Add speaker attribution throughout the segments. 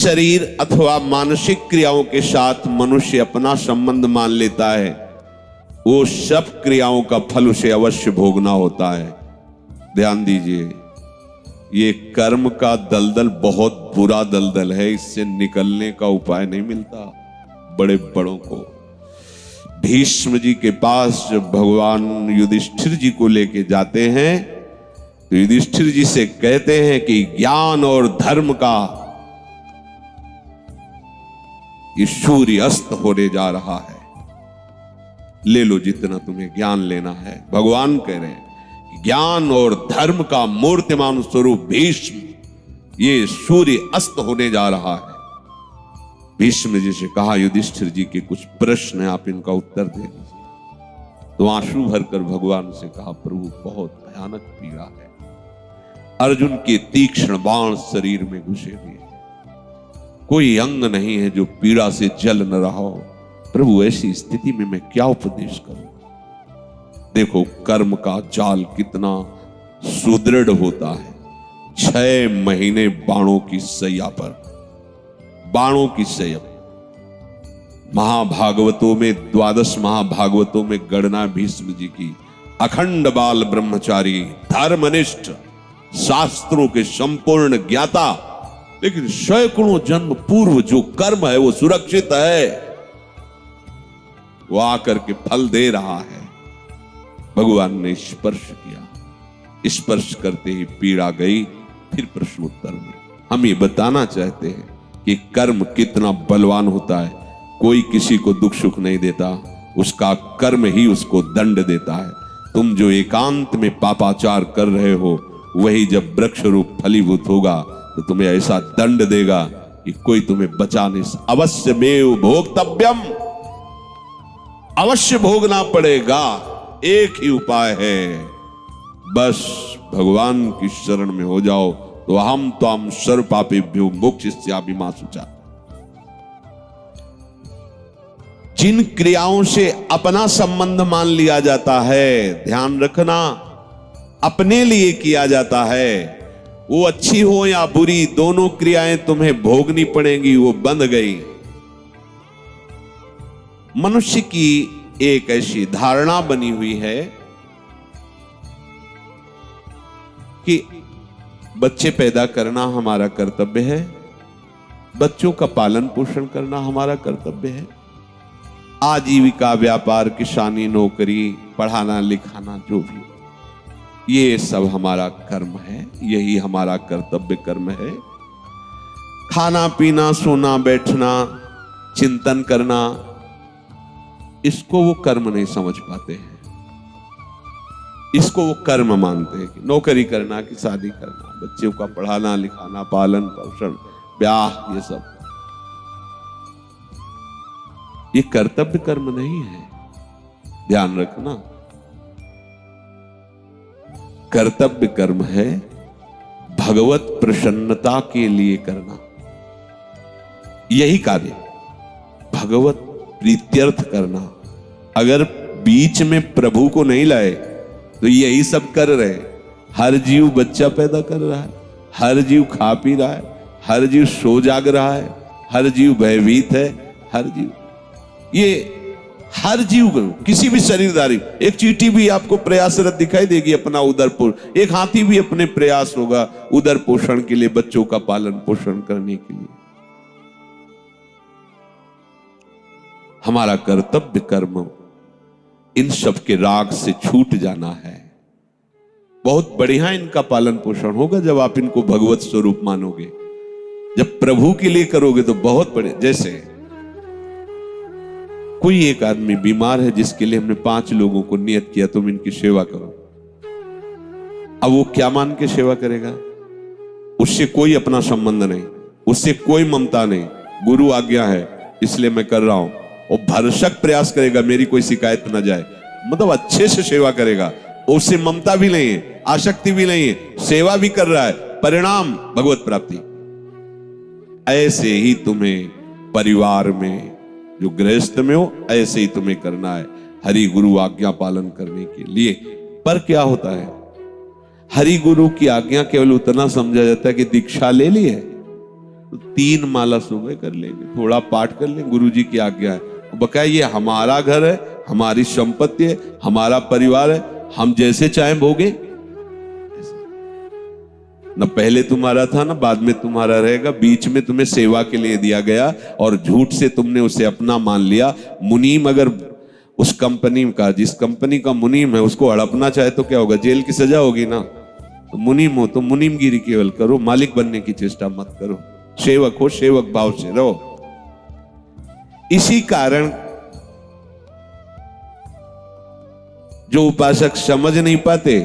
Speaker 1: शरीर अथवा मानसिक क्रियाओं के साथ मनुष्य अपना संबंध मान लेता है, वो सब क्रियाओं का फल उसे अवश्य भोगना होता है। ध्यान दीजिए, ये कर्म का दलदल बहुत बुरा दलदल है, इससे निकलने का उपाय नहीं मिलता बड़े बड़ों को। भीष्म जी के पास जब भगवान युधिष्ठिर जी को लेके जाते हैं तो युधिष्ठिर जी से कहते हैं कि ज्ञान और धर्म का ये सूर्य अस्त होने जा रहा है, ले लो जितना तुम्हें ज्ञान लेना है। भगवान कह रहे हैं ज्ञान और धर्म का मूर्तिमान स्वरूप भीष्म, ये सूर्य अस्त होने जा रहा है। भीष्म जी से कहा युधिष्ठिर जी के कुछ प्रश्न हैं, आप इनका उत्तर दे दीजिए। तो आंसू भरकर भगवान से कहा प्रभु बहुत भयानक पीड़ा है, अर्जुन के तीक्ष्ण बाण शरीर में घुसे हुए, कोई अंग नहीं है जो पीड़ा से जल न रहा हो। प्रभु ऐसी स्थिति में मैं क्या उपदेश करूं? देखो कर्म का जाल कितना सुदृढ़ होता है। 6 महीने बाणों की सैया पर, बाणों की सैया। महाभागवतों में 12 महाभागवतों में गणना भीष्म जी की, अखंड बाल ब्रह्मचारी, धर्मनिष्ठ, शास्त्रों के संपूर्ण ज्ञाता, लेकिन सैकड़ों जन्म पूर्व जो कर्म है वो सुरक्षित है, वो आकर के फल दे रहा है। भगवान ने स्पर्श किया, स्पर्श करते ही पीड़ा गई। फिर प्रश्नोत्तर में हम ये बताना चाहते हैं कि कर्म कितना बलवान होता है। कोई किसी को दुख सुख नहीं देता, उसका कर्म ही उसको दंड देता है। तुम जो एकांत में पापाचार कर रहे हो, वही जब वृक्ष रूप फलीभूत होगा तो तुम्हें ऐसा दंड देगा कि कोई तुम्हें बचा नहीं। अवश्य में भोक्तव्यम, अवश्य भोगना पड़ेगा। एक ही उपाय है, बस भगवान की शरण में हो जाओ तो हम तो हम सर्व पापेभ्यो मोक्षयिष्यामि मा शुचा। जिन क्रियाओं से अपना संबंध मान लिया जाता है, ध्यान रखना, अपने लिए किया जाता है, वो अच्छी हो या बुरी, दोनों क्रियाएं तुम्हें भोगनी पड़ेंगी। वो बंध गई। मनुष्य की एक ऐसी धारणा बनी हुई है कि बच्चे पैदा करना हमारा कर्तव्य है, बच्चों का पालन पोषण करना हमारा कर्तव्य है, आजीविका, व्यापार, किसानी, नौकरी, पढ़ाना लिखाना, जो भी, ये सब हमारा कर्म है, यही हमारा कर्तव्य कर्म है। खाना पीना, सोना बैठना, चिंतन करना, इसको वो कर्म नहीं समझ पाते हैं। इसको वो कर्म मानते हैं कि नौकरी करना, कि शादी करना, बच्चों का पढ़ाना लिखाना, पालन पोषण, ब्याह, ये सब, ये कर्तव्य कर्म नहीं है। ध्यान रखना, कर्तव्य कर्म है भगवत प्रसन्नता के लिए करना। यही कार्य भगवत प्रीत्यर्थ करना। अगर बीच में प्रभु को नहीं लाए तो यही सब कर रहे। हर जीव बच्चा पैदा कर रहा है, हर जीव खा पी रहा है, हर जीव सो जाग रहा है, हर जीव भयभीत है, हर जीव, ये हर जीव किसी भी शरीरधारी, एक चींटी भी आपको प्रयासरत दिखाई देगी अपना उदर पोषण, एक हाथी भी अपने प्रयास होगा उदर पोषण के लिए, बच्चों का पालन पोषण करने के लिए। हमारा कर्तव्य कर्म इन सब के राग से छूट जाना है। बहुत बढ़िया इनका पालन पोषण होगा जब आप इनको भगवत स्वरूप मानोगे, जब प्रभु के लिए करोगे तो बहुत बढ़िया। जैसे कोई एक आदमी बीमार है जिसके लिए हमने 5 लोगों को नियत किया तुम इनकी सेवा करो। अब वो क्या मान के सेवा करेगा? उससे कोई अपना संबंध नहीं, उससे कोई ममता नहीं, गुरु आज्ञा है इसलिए मैं कर रहा हूं, और भरसक प्रयास करेगा मेरी कोई शिकायत ना जाए, मतलब अच्छे से सेवा करेगा। उससे ममता भी नहीं है, आसक्ति भी नहीं है, सेवा भी कर रहा है, परिणाम भगवत प्राप्ति। ऐसे ही तुम्हें परिवार में जो गृहस्थ में हो, ऐसे ही तुम्हें करना है हरि गुरु आज्ञा पालन करने के लिए। पर क्या होता है, हरि गुरु की आज्ञा केवल उतना समझा जाता है कि दीक्षा ले ली है, तो 3 माला सुबह कर लेंगे, थोड़ा पाठ कर लेंगे, गुरुजी की आज्ञा है। बकाया ये हमारा घर है, हमारी संपत्ति है, हमारा परिवार है, हम जैसे चाहे भोगे। न पहले तुम्हारा था ना बाद में तुम्हारा रहेगा, बीच में तुम्हें सेवा के लिए दिया गया और झूठ से तुमने उसे अपना मान लिया। मुनीम अगर उस कंपनी का, जिस कंपनी का मुनीम है, उसको हड़पना चाहे तो क्या होगा? जेल की सजा होगी ना। तो मुनीम हो तो मुनीमगिरी केवल करो, मालिक बनने की चेष्टा मत करो। सेवक हो, सेवक भाव से रहो। इसी कारण जो उपासक समझ नहीं पाते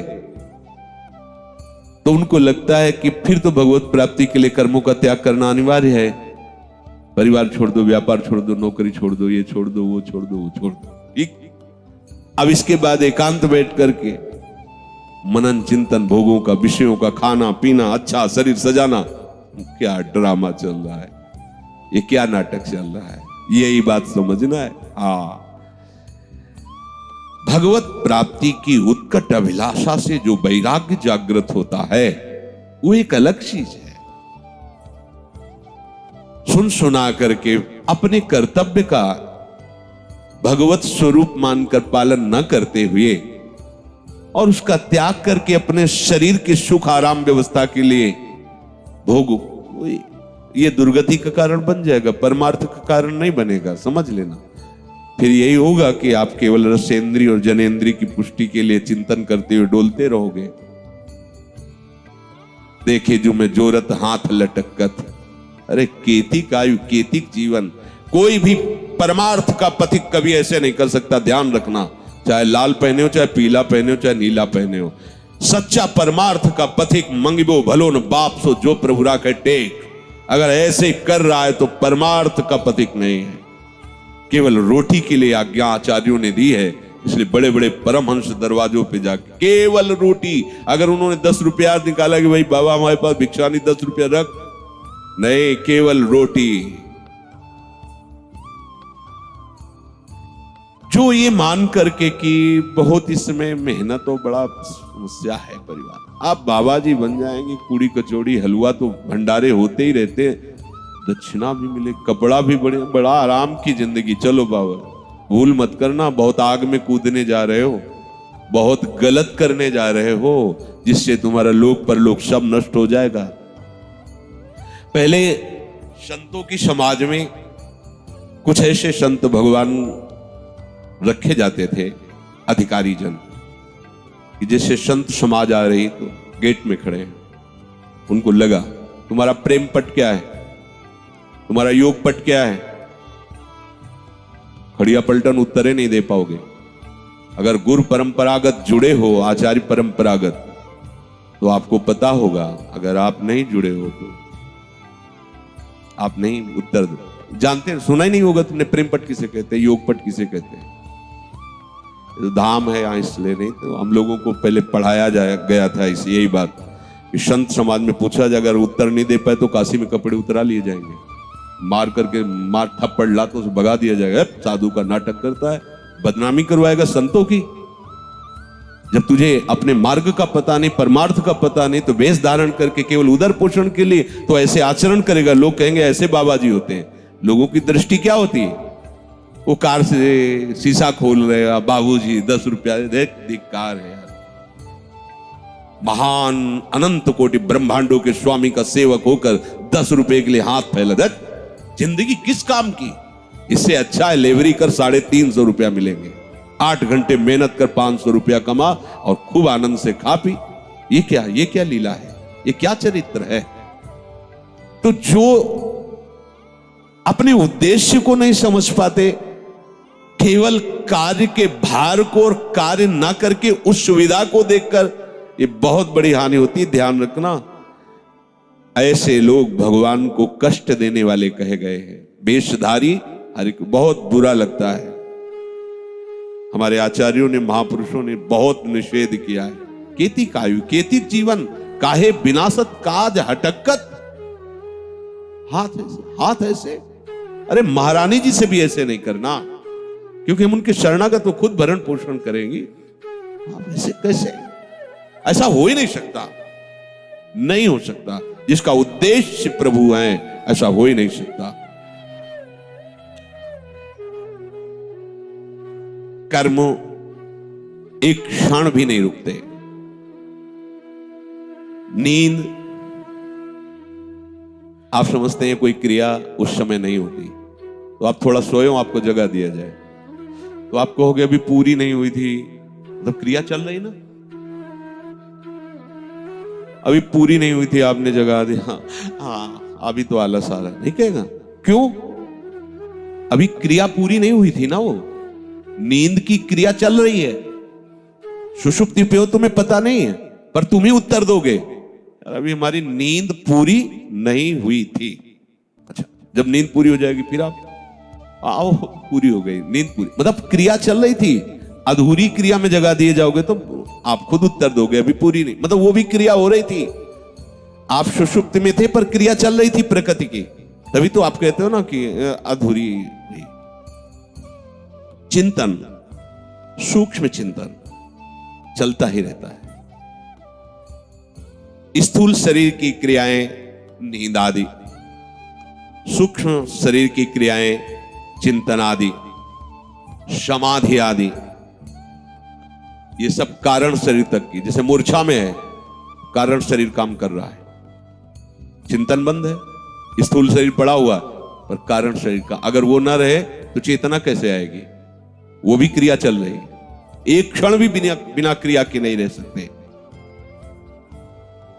Speaker 1: तो उनको लगता है कि फिर तो भगवत प्राप्ति के लिए कर्मों का त्याग करना अनिवार्य है। परिवार छोड़ दो, व्यापार छोड़ दो, नौकरी छोड़ दो, ये छोड़ दो, वो छोड़ दो, वो छोड़ दो। ठीक। अब इसके बाद एकांत बैठ करके मनन चिंतन, भोगों का, विषयों का, खाना पीना, अच्छा शरीर सजाना, क्या ड्रामा चल रहा है, ये क्या नाटक चल रहा है, यही बात समझना है। हाँ, भगवत प्राप्ति की उत्कट अभिलाषा से जो वैराग्य जागृत होता है वो एक अलग चीज है। सुन सुना करके अपने कर्तव्य का भगवत स्वरूप मानकर पालन न करते हुए और उसका त्याग करके अपने शरीर के सुख आराम व्यवस्था के लिए भोगो, ये दुर्गति का कारण बन जाएगा, परमार्थ का कारण नहीं बनेगा, समझ लेना। फिर यही होगा कि आप केवल रसेंद्री और जनेंद्री की पुष्टि के लिए चिंतन करते हुए डोलते रहोगे। देखे जो मैं जोरत हाथ लटकत, अरे केतिक आयु केतिक जीवन। कोई भी परमार्थ का पथिक कभी ऐसे नहीं कर सकता, ध्यान रखना। चाहे लाल पहने हो, चाहे पीला पहने हो, चाहे नीला पहने हो, सच्चा परमार्थ का पथिक मंगिबो भलो न बाप सो जो प्रभु राखे टेक। अगर ऐसे कर रहा है तो परमार्थ का पथिक नहीं है, केवल रोटी के लिए आज्ञा आचार्यों ने दी है। इसलिए बड़े बड़े परमहंस दरवाजों पे जाके केवल रोटी, अगर उन्होंने 10 रुपया निकाला कि भाई बाबा हमारे पास भिक्षा नहीं, 10 रुपया रख, नहीं, केवल रोटी। जो ये मान करके कि बहुत इसमें मेहनत और बड़ा समस्या है परिवार, आप बाबा जी बन जाएंगे, पूड़ी कचौड़ी हलवा तो भंडारे होते ही रहते, दक्षिणा भी मिले, कपड़ा भी बड़ा आराम की जिंदगी। चलो बाबा, भूल मत करना, बहुत आग में कूदने जा रहे हो, बहुत गलत करने जा रहे हो, जिससे तुम्हारा लोक परलोक सब नष्ट हो जाएगा। पहले संतों की समाज में कुछ ऐसे संत भगवान रखे जाते थे, अधिकारी जन, कि जैसे संत समाज आ रही तो गेट में खड़े हैं, उनको लगा तुम्हारा प्रेम पट क्या है, तुम्हारा योग पट क्या है, खड़िया पलटन उत्तरे नहीं दे पाओगे। अगर गुरु परंपरागत जुड़े हो, आचार्य परंपरागत, तो आपको पता होगा। अगर आप नहीं जुड़े हो तो आप नहीं उत्तर जानते हैं, सुना ही नहीं होगा तुमने प्रेम पट किसे कहते हैं, योग पट किसे कहते हैं। तो धाम है यहाँ इसलिए नहीं, तो हम लोगों को पहले पढ़ाया गया था इस यही बात कि संत समाज में पूछा जाए, अगर उत्तर नहीं दे पाए तो काशी में कपड़े उतरा लिए जाएंगे, मार करके मार थप्पड़ ला तो भगा दिया जाएगा। साधु का नाटक करता है, बदनामी करवाएगा संतों की। जब तुझे अपने मार्ग का पता नहीं, परमार्थ का पता नहीं, तो वेश धारण करके केवल उदर पोषण के लिए तो ऐसे आचरण करेगा, लोग कहेंगे ऐसे बाबा जी होते हैं। लोगों की दृष्टि क्या होती है, वो कार से शीशा खोल रहे हैं, बाबूजी 10 रुपया दे, धिक्कार है यार। महान अनंत कोटि ब्रह्मांडों के स्वामी का सेवक होकर 10 रुपए के लिए हाथ फैला दे, जिंदगी किस काम की। इससे अच्छा है लेवरी कर 350 रुपया मिलेंगे, 8 घंटे मेहनत कर 500 रुपया कमा और खूब आनंद से खा पी। ये क्या लीला है, ये क्या चरित्र है। तो जो अपने उद्देश्य को नहीं समझ पाते, केवल कार्य के भार को और कार्य ना करके उस सुविधा को देखकर, ये बहुत बड़ी हानि होती है। ध्यान रखना, ऐसे लोग भगवान को कष्ट देने वाले कहे गए हैं। वेशधारी हर एक बहुत बुरा लगता है। हमारे आचार्यों ने, महापुरुषों ने बहुत निषेध किया है। केतिक आयु केतिक जीवन, काहे विनाशत काज हटकत। हाथ ऐसे, अरे महारानी जी से भी ऐसे नहीं करना, क्योंकि हम उनके शरणागत तो खुद भरण पोषण करेंगी। ऐसे कैसे, ऐसा हो ही नहीं सकता, नहीं हो सकता। जिसका उद्देश्य प्रभु है ऐसा हो ही नहीं सकता। कर्म एक क्षण भी नहीं रुकते। नींद आप समझते हैं कोई क्रिया उस समय नहीं होती, तो आप थोड़ा सोए हो, आपको जगा दिया जाए तो आप कहोगे अभी पूरी नहीं हुई थी, मतलब क्रिया चल रही ना, अभी पूरी नहीं हुई थी आपने जगा दी, हाँ अभी तो आलस आ रहा है, नहीं कहेगा। क्यों? अभी क्रिया पूरी नहीं हुई थी ना, वो नींद की क्रिया चल रही है। सुषुप्ति पे हो, तुम्हें पता नहीं है, पर तुम ही उत्तर दोगे अभी हमारी नींद पूरी नहीं हुई थी। अच्छा, जब नींद पूरी हो जाएगी फिर आप आओ, पूरी हो गई नींद पूरी, मतलब क्रिया चल रही थी। अधूरी क्रिया में जगा दिए जाओगे तो आप खुद उत्तर दोगे अभी पूरी नहीं, मतलब वो भी क्रिया हो रही थी, आप सुषुप्ति में थे पर क्रिया चल रही थी प्रकृति की, तभी तो आप कहते हो ना कि अधूरी। चिंतन, सूक्ष्म चिंतन चलता ही रहता है। स्थूल शरीर की क्रियाएं नींद आदि, सूक्ष्म शरीर की क्रियाएं चिंतन आदि, समाधि आदि, ये सब कारण शरीर तक की। जैसे मूर्छा में है, कारण शरीर काम कर रहा है, चिंतन बंद है, स्थूल शरीर पड़ा हुआ पर कारण शरीर का, अगर वो ना रहे तो चेतना कैसे आएगी? वो भी क्रिया चल रही है, एक क्षण भी बिना क्रिया के नहीं रह सकते।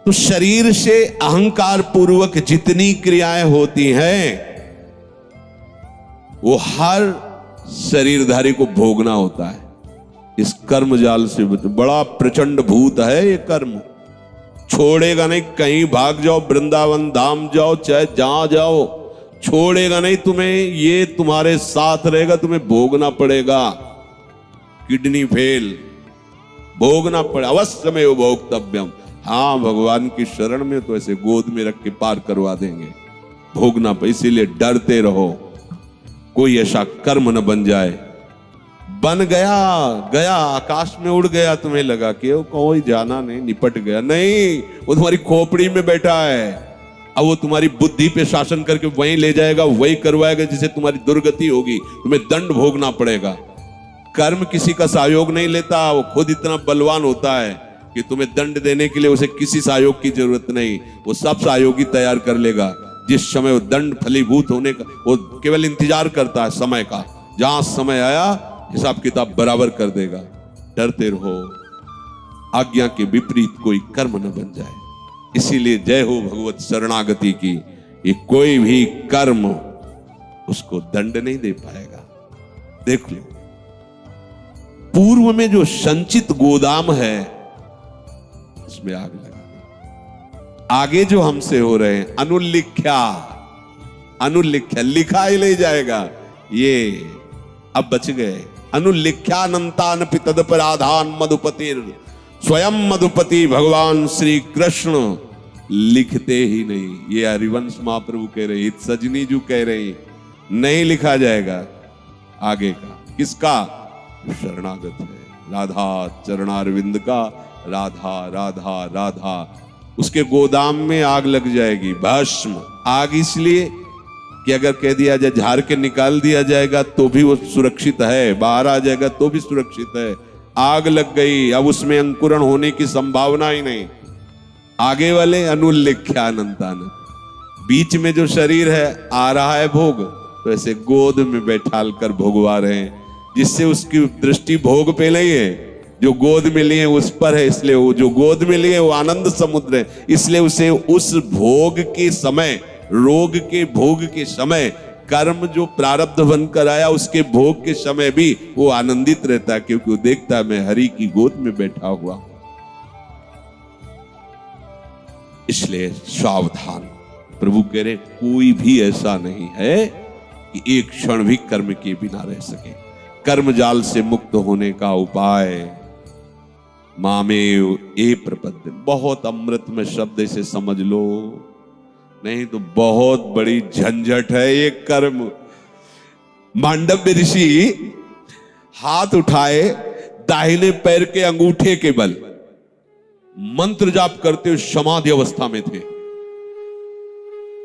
Speaker 1: तो शरीर से अहंकार पूर्वक जितनी क्रियाएं होती हैं वो हर शरीरधारी को भोगना होता है। इस कर्म जाल से बड़ा प्रचंड भूत है ये कर्म, छोड़ेगा नहीं। कहीं भाग जाओ, वृंदावन धाम जाओ, चाहे जहां जाओ, छोड़ेगा नहीं तुम्हें, ये तुम्हारे साथ रहेगा, तुम्हें भोगना पड़ेगा। किडनी फेल, भोगना पड़े, अवश्य में वो भोक्तव्यम। हाँ, भगवान की शरण में तो ऐसे गोद में रख के पार करवा देंगे, भोगना पड़े। इसीलिए डरते रहो, कोई ऐसा कर्म न बन जाए। बन गया आकाश में उड़ गया, तुम्हें लगा कि वो कोई जाना नहीं, निपट गया, नहीं, वो तुम्हारी खोपड़ी में बैठा है। अब वो तुम्हारी बुद्धि पे शासन करके वहीं ले जाएगा, वही करवाएगा जिससे तुम्हारी दुर्गति होगी, तुम्हें दंड भोगना पड़ेगा। कर्म किसी का सहयोग नहीं लेता, वो खुद इतना बलवान होता है कि तुम्हें दंड देने के लिए उसे किसी सहयोग की जरूरत नहीं, वो सब सहयोगी तैयार कर लेगा। जिस समय वो दंड फलीभूत होने का, वो केवल इंतजार करता है समय का, जहां समय आया हिसाब किताब बराबर कर देगा। डरते रहो, आज्ञा के विपरीत कोई कर्म न बन जाए। इसीलिए जय हो भगवत शरणागति की, ये कोई भी कर्म उसको दंड नहीं दे पाएगा। देख लो, पूर्व में जो संचित गोदाम है उसमें आग लगा, आगे जो हमसे हो रहे हैं अनुल्लिख्या लिखा ही ले जाएगा, ये अब बच गए। अनुल्लिख्यानंतान तदपराधान मधुपतिर, स्वयं मधुपति भगवान श्री कृष्ण लिखते ही नहीं। ये हरिवंश महाप्रभु कह रहे, सजनी जी कह रही, नहीं लिखा जाएगा आगे का। किसका? शरणागत है, राधा चरणारविंद का। राधा राधा राधा, उसके गोदाम में आग लग जाएगी, भस्म। आग इसलिए कि अगर कह दिया जाए झाड़ के निकाल दिया जाएगा तो भी वो सुरक्षित है, बाहर आ जाएगा तो भी सुरक्षित है। आग लग गई, अब उसमें अंकुरण होने की संभावना ही नहीं। आगे वाले अनुल्लिख्यानंतान, बीच में जो शरीर है आ रहा है भोग, तो ऐसे गोद में बैठाल कर भोगवा रहे हैं, जिससे उसकी दृष्टि भोग पे नहीं है, जो गोद में लिए उस पर है। इसलिए वो जो गोद में लिए वो आनंद समुद्र है, इसलिए उसे उस भोग के समय, रोग के भोग के समय, कर्म जो प्रारब्ध बनकर आया उसके भोग के समय भी वो आनंदित रहता है, क्योंकि वो देखता है मैं हरि की गोद में बैठा हुआ हूं। इसलिए सावधान। प्रभु कह रहे कोई भी ऐसा नहीं है कि एक क्षण भी कर्म के बिना रह सके। कर्म जाल से मुक्त होने का उपाय मामेव ए प्रपद्य, बहुत अमृतमय शब्द इसे समझ लो, नहीं तो बहुत बड़ी झंझट है ये कर्म। मांडव्य ऋषि हाथ उठाए, दाहिने पैर के अंगूठे के बल मंत्र जाप करते हुए समाधि अवस्था में थे।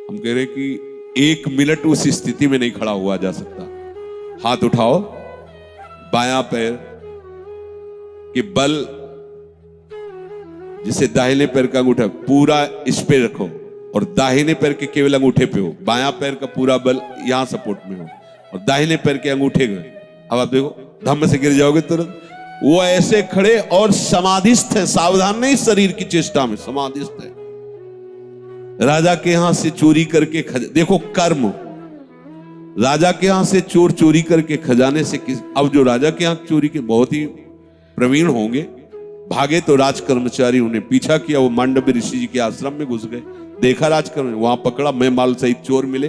Speaker 1: हम कह रहे कि 1 मिनट उस स्थिति में नहीं खड़ा हुआ जा सकता। हाथ उठाओ, बायां पैर के बल, जिसे दाहिने पैर का अंगूठा पूरा इस पे रखो और दाहिने पैर के केवल अंगूठे पे हो, बायां पैर का पूरा बल यहां सपोर्ट में हो और दाहिने पैर के अंगूठे में। अब आप देखो, धम्म से गिर जाओगे तुरंत। वो ऐसे खड़े और समाधिस्थ है, सावधान नहीं, शरीर की चेष्टा में समाधिस्थ है। राजा के यहां से चोरी करके देखो कर्म, राजा के यहां से चोर चोरी करके खजाने से अब जो राजा के यहां चोरी के बहुत ही प्रवीण होंगे, भागे तो राजकर्मचारी उन्हें पीछा किया, वो मांडव्य ऋषि जी के आश्रम में घुस गए, देखा राजकर्म, वहां पकड़ा, मैं माल सहित चोर मिले।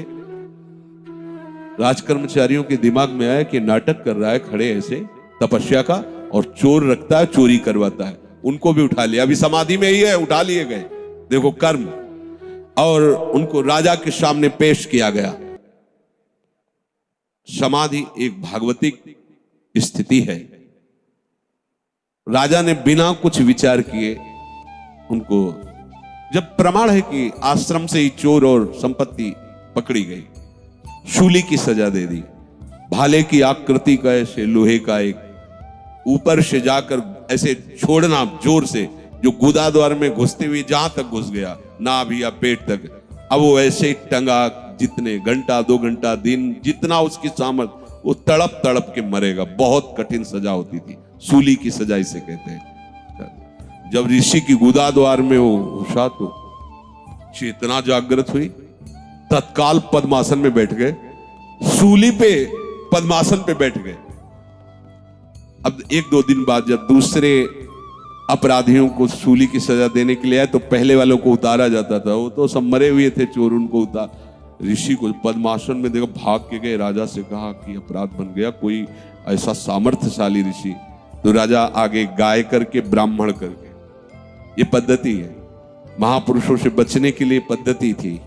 Speaker 1: राजकर्मचारियों के दिमाग में आया कि नाटक कर रहा है खड़े ऐसे तपस्या का, और चोर रखता है, चोरी करवाता है। उनको भी उठा लिया, अभी समाधि में ही है, उठा लिए गए, देखो कर्म। और उनको राजा के सामने पेश किया गया। समाधि एक भागवतिक स्थिति है। राजा ने बिना कुछ विचार किए उनको, जब प्रमाण है कि आश्रम से ही चोर और संपत्ति पकड़ी गई, शूली की सजा दे दी। भाले की आकृति का ऐसे लोहे का एक ऊपर से जाकर ऐसे छोड़ना जोर से, जो गुदा द्वार में घुसते हुए जहां तक घुस गया, नाभि या पेट तक, अब वो ऐसे टंगा, जितने घंटा 2 घंटा दिन जितना उसकी सामर्थ, वो तड़प तड़प के मरेगा। बहुत कठिन सजा होती थी, सूली की सजा इसे कहते हैं। जब ऋषि की गुदा द्वार में वो घुसा तो चेतना जागृत हुई, तत्काल पद्मासन में बैठ गए, सूली पे पद्मासन पे बैठ गए। अब 1-2 दिन बाद जब दूसरे अपराधियों को सूली की सजा देने के लिए आए, तो पहले वालों को उतारा जाता था, वो तो सब मरे हुए थे चोर, उनको उतार, ऋषि को पद्मासन में देखो, भाग के गए, राजा से कहा कि अपराध बन गया, कोई ऐसा सामर्थ्यशाली ऋषि। तो राजा आगे गाय करके, ब्राह्मण करके, ये पद्धति है, महापुरुषों से बचने के लिए पद्धति थी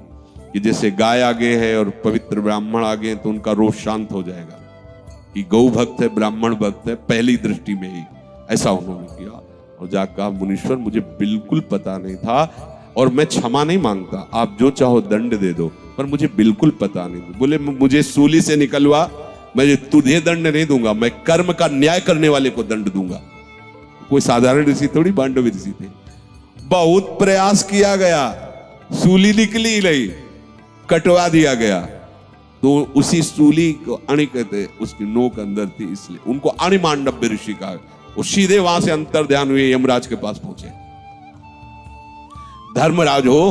Speaker 1: कि जैसे गाय आगे है और पवित्र ब्राह्मण आगे हैं तो उनका रोष शांत हो जाएगा, कि गौ भक्त है, ब्राह्मण भक्त है, पहली दृष्टि में ही ऐसा उन्होंने किया। और जाकर कहा, मुनीश्वर मुझे बिल्कुल पता नहीं था और मैं क्षमा नहीं मांगता, आप जो चाहो दंड दे दो, पर मुझे बिल्कुल पता नहीं। बोले मुझे सूली से निकलवा, मैं तुझे दंड नहीं दूंगा, मैं कर्म का न्याय करने वाले को दंड दूंगा। कोई साधारण ऋषि थोड़ी, मांडव्य ऋषि थे। बहुत प्रयास किया गया, सूली निकली नहीं, कटवा दिया गया। तो उसी सूली को अणि कहते, उसकी नोक अंदर थी, इसलिए उनको अणि मांडव्य ऋषि कहा। वो सीधे वहां से अंतर ध्यान हुए यमराज के पास पहुंचे। धर्मराज हो,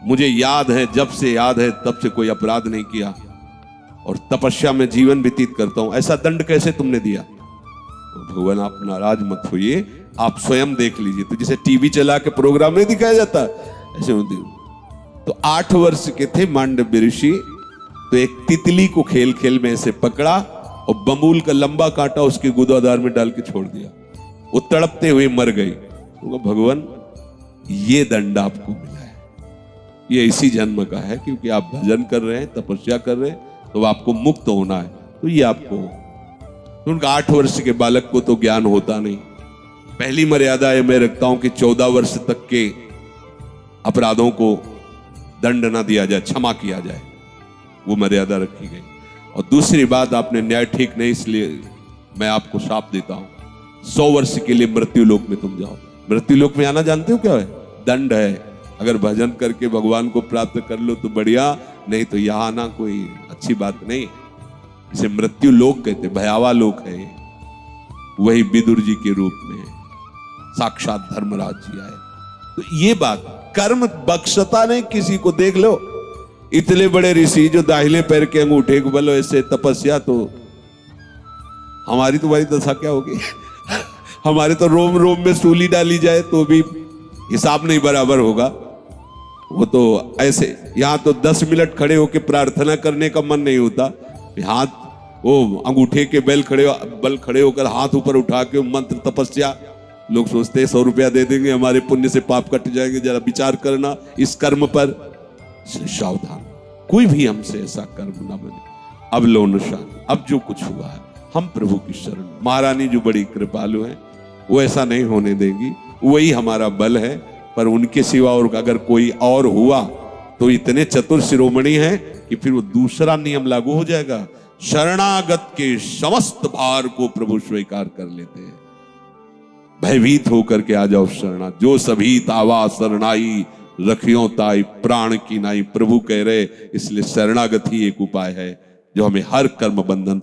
Speaker 1: मुझे याद है, जब से याद है तब से कोई अपराध नहीं किया और तपस्या में जीवन व्यतीत करता हूं, ऐसा दंड कैसे तुमने दिया? तो भगवान आप नाराज मत होइए, आप स्वयं देख लीजिए। तो जैसे टीवी चला के प्रोग्राम नहीं दिखाया जाता, ऐसे होती। तो 8 वर्ष के थे मांडव्य ऋषि, तो एक तितली को खेल खेल में ऐसे पकड़ा और बमूल का लंबा कांटा उसके गुदादार में डाल के छोड़ दिया, वो तड़पते हुए मर गई। तो भगवान ये दंड आपको मिला है, ये इसी जन्म का है, क्योंकि आप भजन कर रहे हैं, तपस्या कर रहे हैं, तो आपको मुक्त होना है, तो ये आपको। तो उनका 8 वर्ष के बालक को तो ज्ञान होता नहीं। पहली मर्यादा है मैं रखता हूं कि 14 वर्ष तक के अपराधों को दंड ना दिया जाए, क्षमा किया जाए, वो मर्यादा रखी गई। और दूसरी बात, आपने न्याय ठीक नहीं, इसलिए मैं आपको शाप देता हूं, 100 वर्ष के लिए मृत्यु लोक में तुम जाओ। मृत्यु लोक में आना जानते हो क्या है? दंड है। अगर भजन करके भगवान को प्राप्त कर लो तो बढ़िया, नहीं तो यहां आना कोई अच्छी बात नहीं। इसे मृत्यु लोक कहते, भयावह लोक है। वही विदुर जी के रूप में साक्षात धर्मराज जी आए। तो ये बात, कर्म बख्शता नहीं किसी को। देख लो इतने बड़े ऋषि जो दाहिने पैर के अंगूठे को बल ऐसे तपस्या, तो हमारी तुम्हारी दशा क्या होगी? हमारे तो रोम रोम में सूली डाली जाए तो भी हिसाब नहीं बराबर होगा। वो तो ऐसे, यहां तो 10 मिनट खड़े होकर प्रार्थना करने का मन नहीं होता, हाथ वो अंगूठे के बल खड़े होकर हाथ ऊपर उठा के मंत्र तपस्या। लोग सोचते हैं 100 रुपया दे देंगे हमारे पुण्य से पाप कट जाएंगे। जरा विचार करना इस कर्म पर, सावधान, कोई भी हमसे ऐसा कर्म ना बने। अब लो निशान, अब जो कुछ हुआ है हम प्रभु की शरण। महारानी जो बड़ी कृपालु है, वो ऐसा नहीं होने देगी, वही हमारा बल है। पर उनके सिवा और अगर कोई और हुआ तो इतने चतुर शिरोमणि हैं कि फिर वो दूसरा नियम लागू हो जाएगा, शरणागत के समस्त भार को प्रभु स्वीकार कर लेते हैं। भयभीत होकर के आ जाओ शरणा, जो सभी तावा शरणाई रखियो ताई प्राण की नाई, प्रभु कह रहे। इसलिए शरणागत ही एक उपाय है जो हमें हर कर्म बंधन